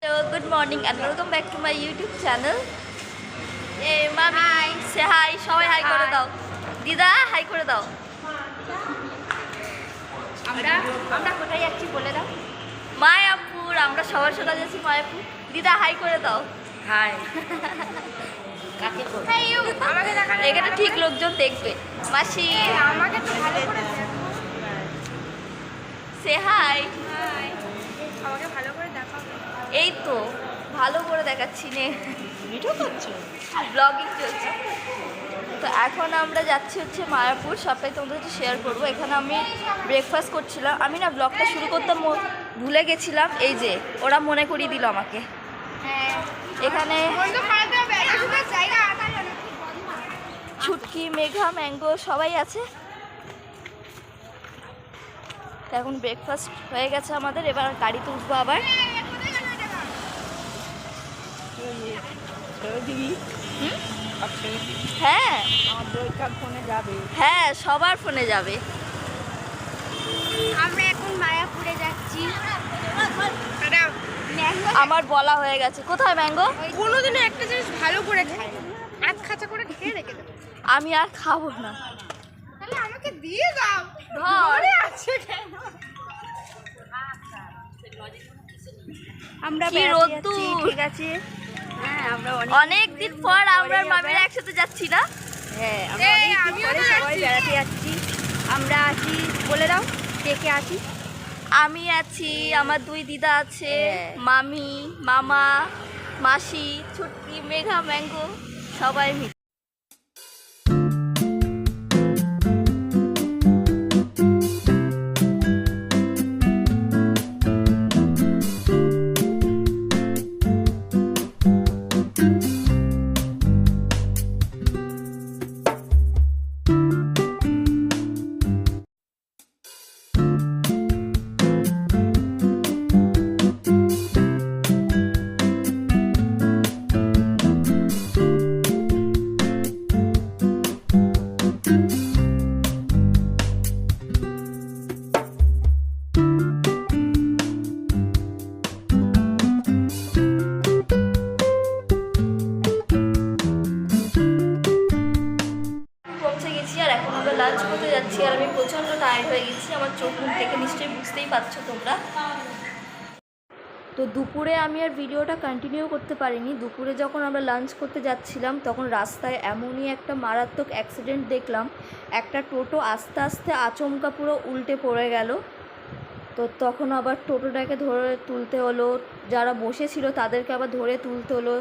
Hello, good morning and welcome back to my YouTube channel. Hey, Mami, say hi. সবাই high করে দাও। দিদা high করে দাও। আমরা কোথায় যাচ্ছি বলে দাও। মায়াপুর, আমরা সবার সাথে যাচ্ছি মায়াপুর। দিদা হাই করে দাও। হাই। কাকে বল? আমাকে দেখা এখানে ঠিক লোকজন দেখবে। মাসি আমাকে তো ভালো করে সে হাই। হাই। আমাকে ভালো করে দেখাও। এই তো ভালো করে দেখাচ্ছি নে। ভিডিও করছো? ব্লগিং চলছে। তো এখন আমরা যাচ্ছি হচ্ছে মায়াপুর, সবটাই তোমাদের সাথে শেয়ার করবো। এখানে আমি ব্রেকফাস্ট করছিলাম। আমি না ব্লগটা শুরু করতে ভুলে গেছিলাম, এই যে ওরা মনে করিয়ে দিল আমাকে। এখানে ছুটকি, মেঘা, ম্যাঙ্গো সবাই আছে। এখন ব্রেকফাস্ট হয়ে গেছে আমাদের, এবার গাড়িতে উঠবো আবার। হ্যাঁ ফোনে যাবে, হ্যাঁ সবার ফোনে যাবে। আমরা এখন মায়াপুরে যাচ্ছি। আমার বলা হয়ে গেছে। কোথায় ম্যাঙ্গো? কোনোদিনও একটা জিনিস ভালো করে খাই না, এক খাঁচা করে খেয়ে রেখে দেবো। আমি আর খাবো না। তাহলে আমাকে দিয়ে দাও। ধরে আছে কেন? আমরা কি রোদ্দুর। ঠিক আছে। হ্যাঁ, আমরা অনেক দিন পর আমরা মামিরা একসাথে যাচ্ছি না? হ্যাঁ, আমরা সবাই বেড়াতে যাচ্ছি। আমরা আছি, বলে দাও কে কে আছি। আমি আছি, আমার দুই দিদা আছে, মামি, মামা, মাসি, ছুটকি, মেঘা, ম্যাঙ্গো সবাই মিলে। লাঞ্চ করতে যাচ্ছি আর আমি প্রচণ্ড টায়ার্ড হয়ে গেছি। আমার চোখ মুখ দেখে নিশ্চয়ই বুঝতেই পারছো তোমরা। তো দুপুরে আমি আর ভিডিওটা কন্টিনিউ করতে পারিনি। দুপুরে যখন আমরা লাঞ্চ করতে যাচ্ছিলাম তখন রাস্তায় এমনই একটা মারাত্মক অ্যাক্সিডেন্ট দেখলাম। একটা টোটো আস্তে আস্তে আচমকা পুরো উল্টে পড়ে গেল। তো তখন আবার টোটোটাকে ধরে তুলতে হলো, যারা বসেছিল তাদেরকে আবার ধরে তুলতে হলো।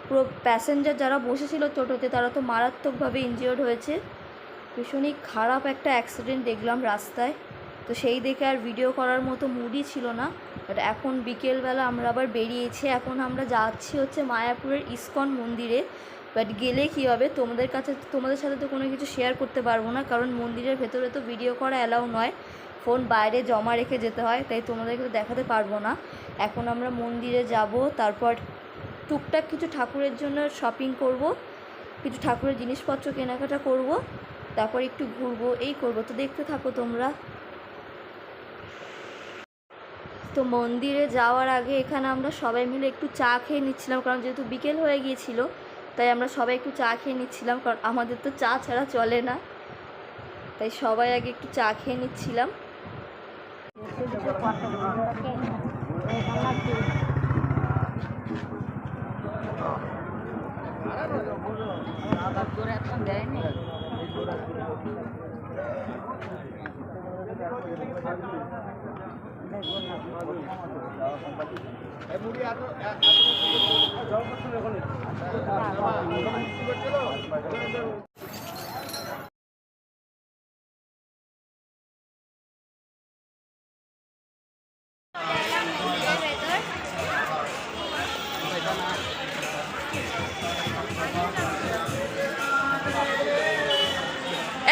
পুরো প্যাসেঞ্জার যারা বসেছিল টোটোতে তারা তো মারাত্মকভাবে ইনজিওর্ড হয়েছে। ভীষণই খারাপ একটা অ্যাক্সিডেন্ট দেখলাম রাস্তায়। তো সেই দেখে আর ভিডিও করার মতো মুডই ছিল না। বাট এখন বিকেলবেলা আমরা আবার বেরিয়েছি। এখন আমরা যাচ্ছি হচ্ছে মায়াপুরের ইসকন মন্দিরে। বাট গেলে কী হবে, তোমাদের সাথে তো কোনো কিছু শেয়ার করতে পারবো না, কারণ মন্দিরের ভেতরে তো ভিডিও করা অ্যালাউ নয়, ফোন বাইরে জমা রেখে যেতে হয়, তাই তোমাদেরকে তো দেখাতে পারবো না। এখন আমরা মন্দিরে যাব, তারপর টুকটাক কিছু ঠাকুরের জন্য শপিং করব, কিছু ঠাকুরের জিনিসপত্র কেনাকাটা করব, তারপর একটু ঘুরবো, এই করবো। তো দেখতে থাকো তোমরা। তো মন্দিরে যাওয়ার আগে এখানে আমরা সবাই মিলে একটু চা খেয়ে নিচ্ছিলাম, কারণ যেহেতু বিকেল হয়ে গিয়েছিল তাই আমরা সবাই একটু চা খেয়ে নিচ্ছিলাম, কারণ আমাদের তো চা ছাড়া চলে না, তাই সবাই আগে একটু চা খেয়ে নিচ্ছিলাম।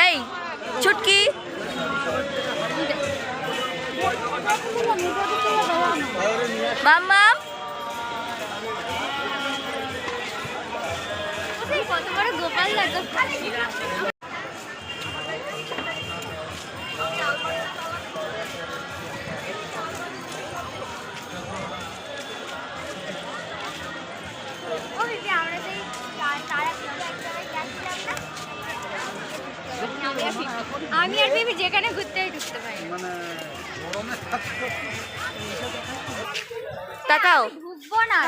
এই ছুটকি, মাম্মা কত বড় গোপাল লাগতো। আমি আর বেবি যেখানে ঘুরতে ঢুকতে পারি তাকাও ঢুকবো না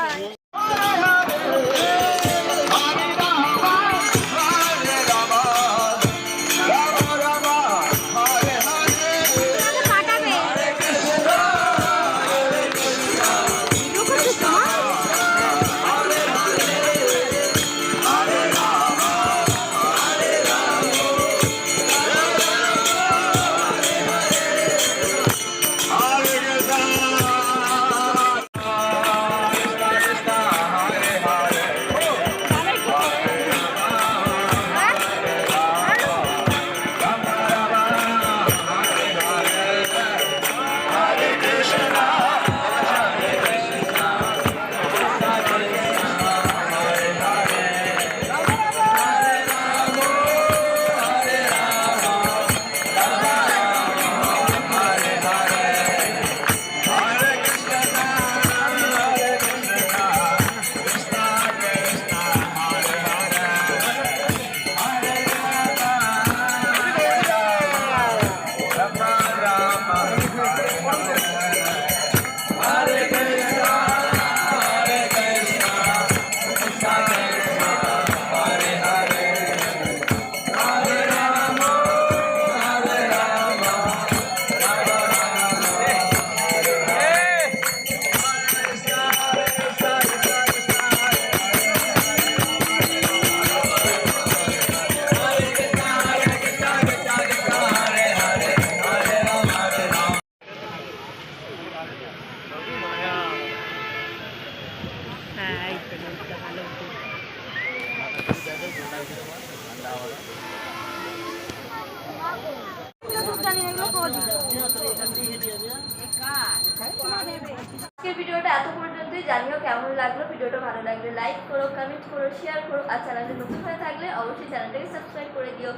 আজকের ভিডিওটা এত পর্যন্তই। জানিও কেমন লাগলো। ভিডিওটা ভালো লাগলে লাইক করো, কমেন্ট করো, শেয়ার করো, আর চ্যানেলটা নতুন হয়ে থাকলে অবশ্যই চ্যানেলটাকে সাবস্ক্রাইব করে দিও।